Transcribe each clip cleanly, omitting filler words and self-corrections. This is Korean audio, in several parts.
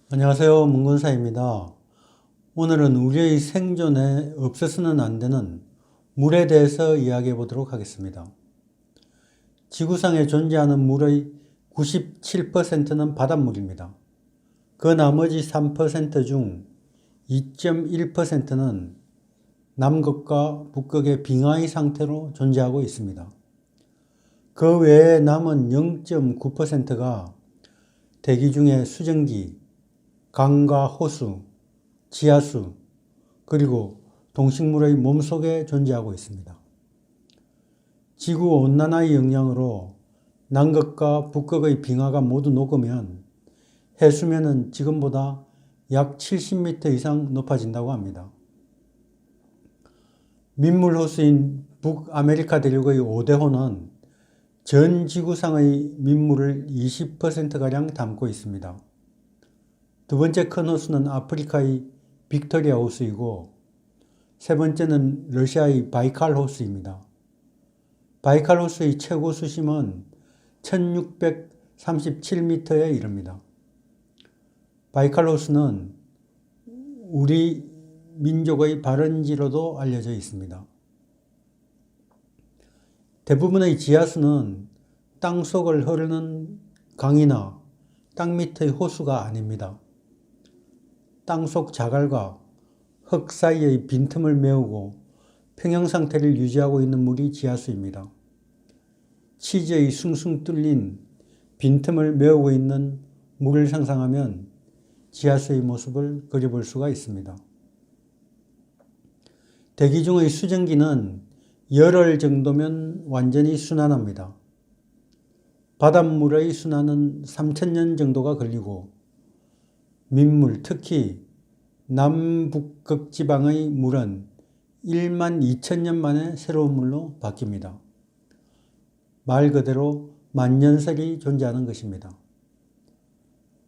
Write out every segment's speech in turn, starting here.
안녕하세요. 문근사입니다. 오늘은 우리의 생존에 없어서는 안 되는 물에 대해서 이야기해 보도록 하겠습니다. 지구상에 존재하는 물의 97%는 바닷물입니다. 그 나머지 3% 중 2.1%는 남극과 북극의 빙하의 상태로 존재하고 있습니다. 그 외에 남은 0.9%가 대기 중에 수증기, 강과 호수, 지하수, 그리고 동식물의 몸속에 존재하고 있습니다. 지구온난화의 영향으로 남극과 북극의 빙하가 모두 녹으면 해수면은 지금보다 약 70m 이상 높아진다고 합니다. 민물호수인 북아메리카 대륙의 오대호는 전 지구상의 민물을 20%가량 담고 있습니다. 두 번째 큰 호수는 아프리카의 빅토리아 호수이고 세 번째는 러시아의 바이칼 호수입니다. 바이칼 호수의 최고 수심은 1637m에 이릅니다. 바이칼 호수는 우리 민족의 발원지로도 알려져 있습니다. 대부분의 지하수는 땅속을 흐르는 강이나 땅 밑의 호수가 아닙니다. 땅속 자갈과 흙 사이의 빈틈을 메우고 평형 상태를 유지하고 있는 물이 지하수입니다. 치즈의 숭숭 뚫린 빈틈을 메우고 있는 물을 상상하면 지하수의 모습을 그려볼 수가 있습니다. 대기 중의 수증기는 열흘 정도면 완전히 순환합니다. 바닷물의 순환은 3000년 정도가 걸리고 민물, 특히 남북극 지방의 물은 1만 2천년 만에 새로운 물로 바뀝니다. 말 그대로 만년설이 존재하는 것입니다.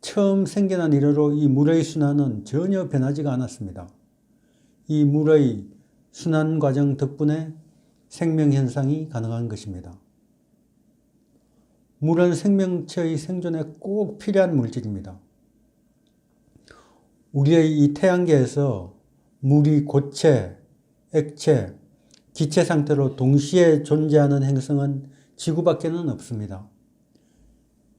처음 생겨난 이래로 이 물의 순환은 전혀 변하지가 않았습니다. 이 물의 순환 과정 덕분에 생명현상이 가능한 것입니다. 물은 생명체의 생존에 꼭 필요한 물질입니다. 우리의 이 태양계에서 물이 고체, 액체, 기체 상태로 동시에 존재하는 행성은 지구밖에는 없습니다.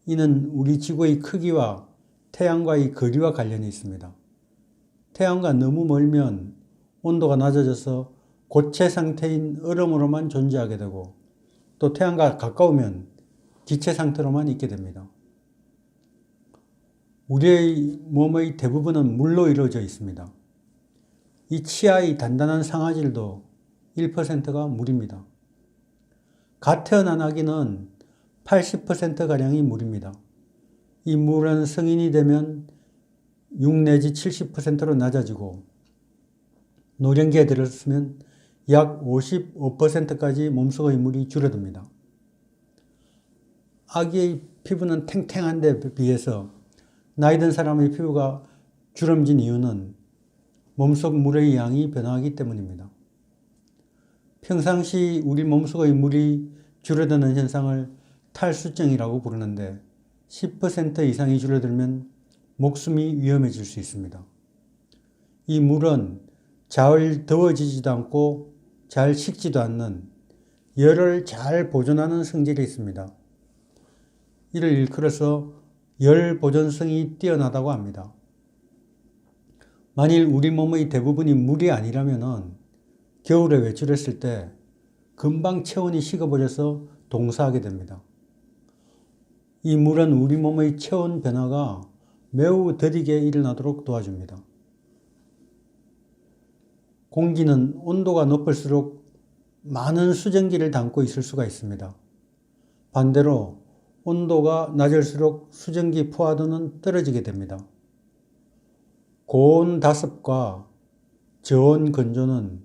이는 우리 지구의 크기와 태양과의 거리와 관련이 있습니다. 태양과 너무 멀면 온도가 낮아져서 고체 상태인 얼음으로만 존재하게 되고 또 태양과 가까우면 기체 상태로만 있게 됩니다. 우리의 몸의 대부분은 물로 이루어져 있습니다. 이 치아의 단단한 상아질도 1%가 물입니다. 갓 태어난 아기는 80%가량이 물입니다. 이 물은 성인이 되면 6 내지 70%로 낮아지고 노령기에 들었으면 약 55%까지 몸속의 물이 줄어듭니다. 아기의 피부는 탱탱한 데 비해서 나이 든 사람의 피부가 주름진 이유는 몸속 물의 양이 변화하기 때문입니다. 평상시 우리 몸속의 물이 줄어드는 현상을 탈수증이라고 부르는데 10% 이상이 줄어들면 목숨이 위험해질 수 있습니다. 이 물은 잘 더워지지도 않고 잘 식지도 않는 열을 잘 보존하는 성질이 있습니다. 이를 일컬어서 열 보존성이 뛰어나다고 합니다. 만일 우리 몸의 대부분이 물이 아니라면 겨울에 외출했을 때 금방 체온이 식어버려서 동사하게 됩니다. 이 물은 우리 몸의 체온 변화가 매우 더디게 일어나도록 도와줍니다. 공기는 온도가 높을수록 많은 수증기를 담고 있을 수가 있습니다. 반대로 온도가 낮을수록 수증기 포화도는 떨어지게 됩니다. 고온 다습과 저온 건조는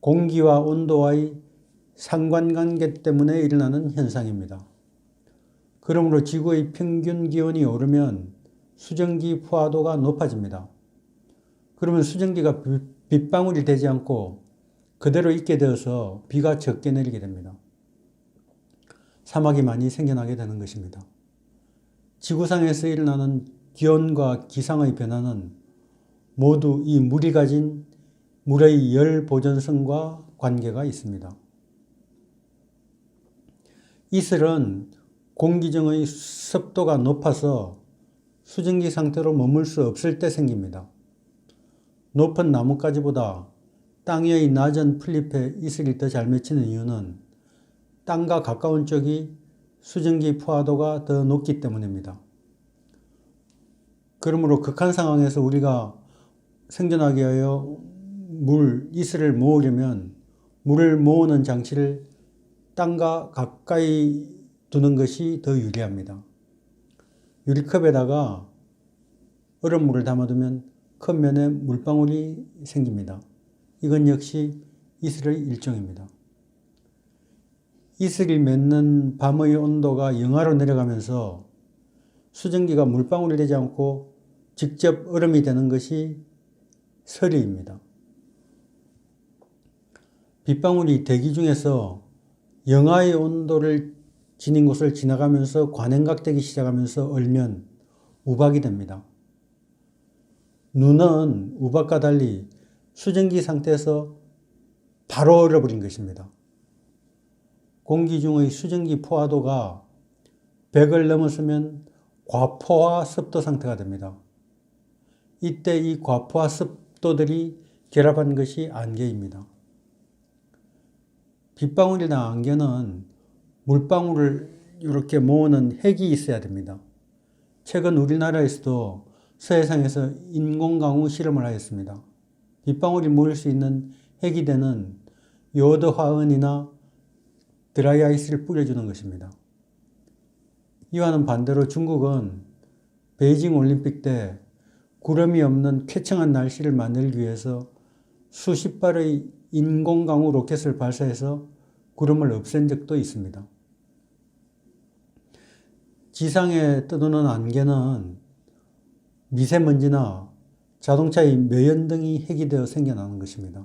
공기와 온도와의 상관관계 때문에 일어나는 현상입니다. 그러므로 지구의 평균 기온이 오르면 수증기 포화도가 높아집니다. 그러면 수증기가 빗방울이 되지 않고 그대로 있게 되어서 비가 적게 내리게 됩니다. 사막이 많이 생겨나게 되는 것입니다. 지구상에서 일어나는 기온과 기상의 변화는 모두 이 물이 가진 물의 열 보존성과 관계가 있습니다. 이슬은 공기 중의 습도가 높아서 수증기 상태로 머물 수 없을 때 생깁니다. 높은 나뭇가지보다 땅 위의 낮은 풀잎에 이슬이 더 잘 맺히는 이유는 땅과 가까운 쪽이 수증기 포화도가 더 높기 때문입니다. 그러므로 극한 상황에서 우리가 생존하기 위하여 이슬을 모으려면 물을 모으는 장치를 땅과 가까이 두는 것이 더 유리합니다. 유리컵에다가 얼음물을 담아두면 컵 면에 물방울이 생깁니다. 이건 역시 이슬의 일종입니다. 이슬이 맺는 밤의 온도가 영하로 내려가면서 수증기가 물방울이 되지 않고 직접 얼음이 되는 것이 서리입니다. 빗방울이 대기 중에서 영하의 온도를 지닌 곳을 지나가면서 관행각되기 시작하면서 얼면 우박이 됩니다. 눈은 우박과 달리 수증기 상태에서 바로 얼어버린 것입니다. 공기 중의 수증기 포화도가 100을 넘었으면 과포화 습도 상태가 됩니다. 이때 이 과포화 습도들이 결합한 것이 안개입니다. 빗방울이나 안개는 물방울을 이렇게 모으는 핵이 있어야 됩니다. 최근 우리나라에서도 서해상에서 인공강우 실험을 하였습니다. 빗방울이 모일 수 있는 핵이 되는 요오드 화흔이나 드라이아이스를 뿌려주는 것입니다. 이와는 반대로 중국은 베이징 올림픽 때 구름이 없는 쾌청한 날씨를 만들기 위해서 수십 발의 인공강우 로켓을 발사해서 구름을 없앤 적도 있습니다. 지상에 떠도는 안개는 미세먼지나 자동차의 매연 등이 핵이 되어 생겨나는 것입니다.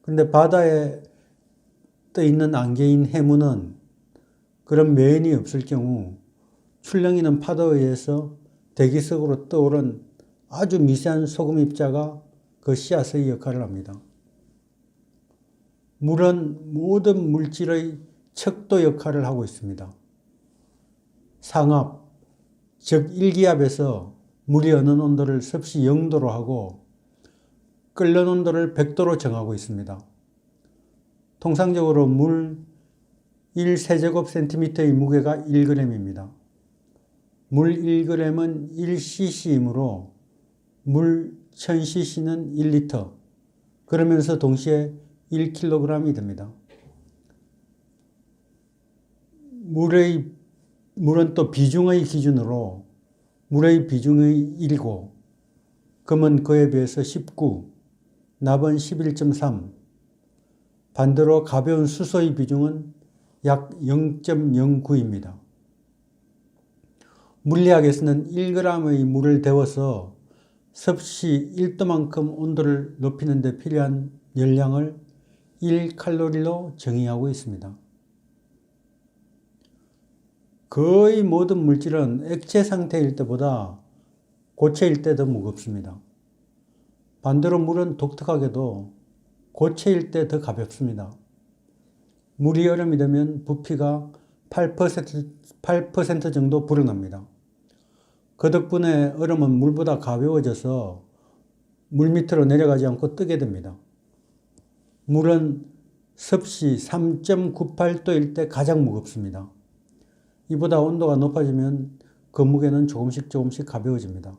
그런데 바다에 떠 있는 안개인 해무는 그런 매연이 없을 경우 출렁이는 파도에 의해서 대기 속으로 떠오른 아주 미세한 소금 입자가 그 씨앗의 역할을 합니다. 물은 모든 물질의 척도 역할을 하고 있습니다. 상압, 즉 1기압에서 물이 어는 온도를 섭씨 0도로 하고 끓는 온도를 100도로 정하고 있습니다. 통상적으로 물 1세제곱센티미터의 무게가 1g입니다. 물 1g은 1cc이므로 물 1000cc는 1리터, 그러면서 동시에 1kg이 됩니다. 물은 또 비중의 기준으로 물의 비중의 1이고 금은 그에 비해서 19, 납은 11.3, 반대로 가벼운 수소의 비중은 약 0.09입니다. 물리학에서는 1g의 물을 데워서 섭씨 1도만큼 온도를 높이는 데 필요한 열량을 1칼로리로 정의하고 있습니다. 거의 모든 물질은 액체 상태일 때보다 고체일 때 더 무겁습니다. 반대로 물은 독특하게도 고체일 때 더 가볍습니다. 물이 얼음이 되면 부피가 8% 정도 불어납니다. 그 덕분에 얼음은 물보다 가벼워져서 물 밑으로 내려가지 않고 뜨게 됩니다. 물은 섭씨 3.98도일 때 가장 무겁습니다. 이보다 온도가 높아지면 그 무게는 조금씩 가벼워집니다.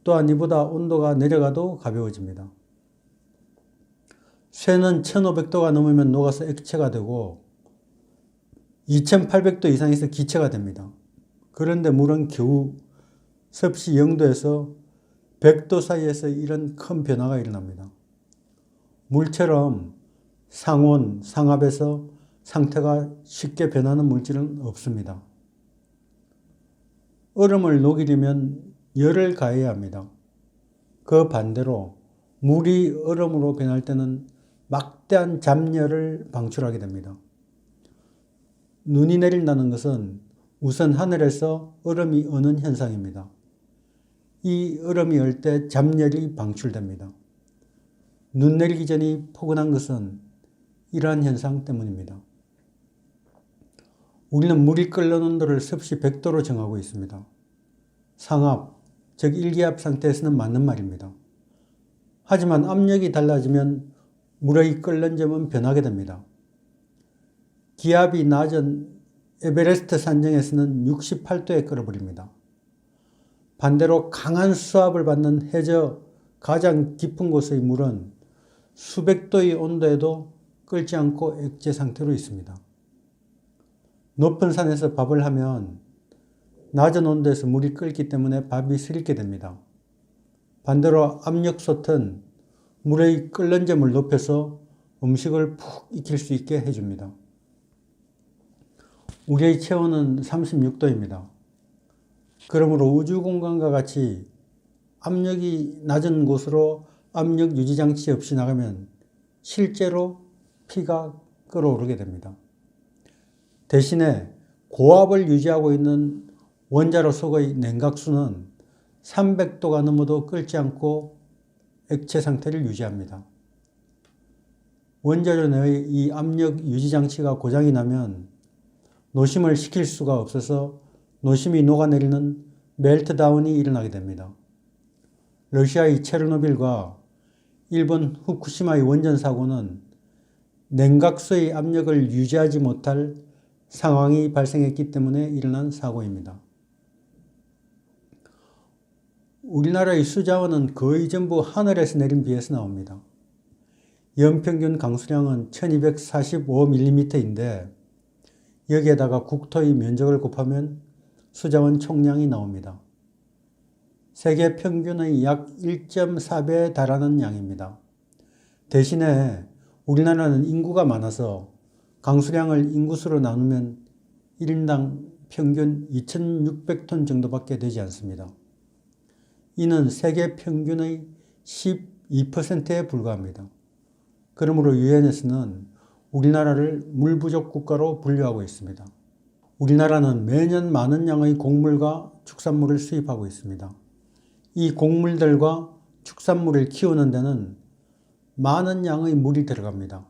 또한 이보다 온도가 내려가도 가벼워집니다. 쇠는 1500도가 넘으면 녹아서 액체가 되고 2800도 이상에서 기체가 됩니다. 그런데 물은 겨우 섭씨 0도에서 100도 사이에서 이런 큰 변화가 일어납니다. 물처럼 상온, 상압에서 상태가 쉽게 변하는 물질은 없습니다. 얼음을 녹이려면 열을 가해야 합니다. 그 반대로 물이 얼음으로 변할 때는 막대한 잡열을 방출하게 됩니다. 눈이 내린다는 것은 우선 하늘에서 얼음이 어는 현상입니다. 이 얼음이 얼 때 잡열이 방출됩니다. 눈 내리기 전이 포근한 것은 이러한 현상 때문입니다. 우리는 물이 끓는 온도를 섭씨 100도로 정하고 있습니다. 상압, 즉 일기압 상태에서는 맞는 말입니다. 하지만 압력이 달라지면 물의 끓는 점은 변하게 됩니다. 기압이 낮은 에베레스트 산정에서는 68도에 끓어버립니다. 반대로 강한 수압을 받는 해저 가장 깊은 곳의 물은 수백 도의 온도에도 끓지 않고 액체 상태로 있습니다. 높은 산에서 밥을 하면 낮은 온도에서 물이 끓기 때문에 밥이 슬게 됩니다. 반대로 압력솥은 물의 끓는 점을 높여서 음식을 푹 익힐 수 있게 해줍니다. 우리의 체온은 36도입니다. 그러므로 우주공간과 같이 압력이 낮은 곳으로 압력 유지장치 없이 나가면 실제로 피가 끓어오르게 됩니다. 대신에 고압을 유지하고 있는 원자로 속의 냉각수는 300도가 넘어도 끓지 않고 액체 상태를 유지합니다. 원자로 내의 이 압력 유지장치가 고장이 나면 노심을 식힐 수가 없어서 노심이 녹아내리는 멜트다운이 일어나게 됩니다. 러시아의 체르노빌과 일본 후쿠시마의 원전 사고는 냉각수의 압력을 유지하지 못할 상황이 발생했기 때문에 일어난 사고입니다. 우리나라의 수자원은 거의 전부 하늘에서 내린 비에서 나옵니다. 연평균 강수량은 1245mm인데 여기에다가 국토의 면적을 곱하면 수자원 총량이 나옵니다. 세계 평균의 약 1.4배에 달하는 양입니다. 대신에 우리나라는 인구가 많아서 강수량을 인구수로 나누면 1인당 평균 2600톤 정도밖에 되지 않습니다. 이는 세계 평균의 12%에 불과합니다. 그러므로 유엔에서는 우리나라를 물 부족 국가로 분류하고 있습니다. 우리나라는 매년 많은 양의 곡물과 축산물을 수입하고 있습니다. 이 곡물들과 축산물을 키우는 데는 많은 양의 물이 들어갑니다.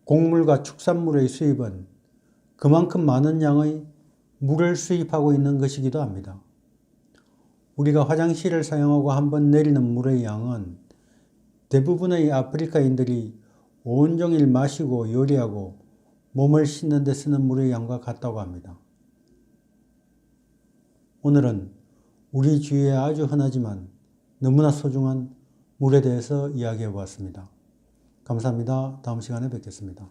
곡물과 축산물의 수입은 그만큼 많은 양의 물을 수입하고 있는 것이기도 합니다. 우리가 화장실을 사용하고 한번 내리는 물의 양은 대부분의 아프리카인들이 온종일 마시고 요리하고 몸을 씻는 데 쓰는 물의 양과 같다고 합니다. 오늘은 우리 주위에 아주 흔하지만 너무나 소중한 물에 대해서 이야기해 보았습니다. 감사합니다. 다음 시간에 뵙겠습니다.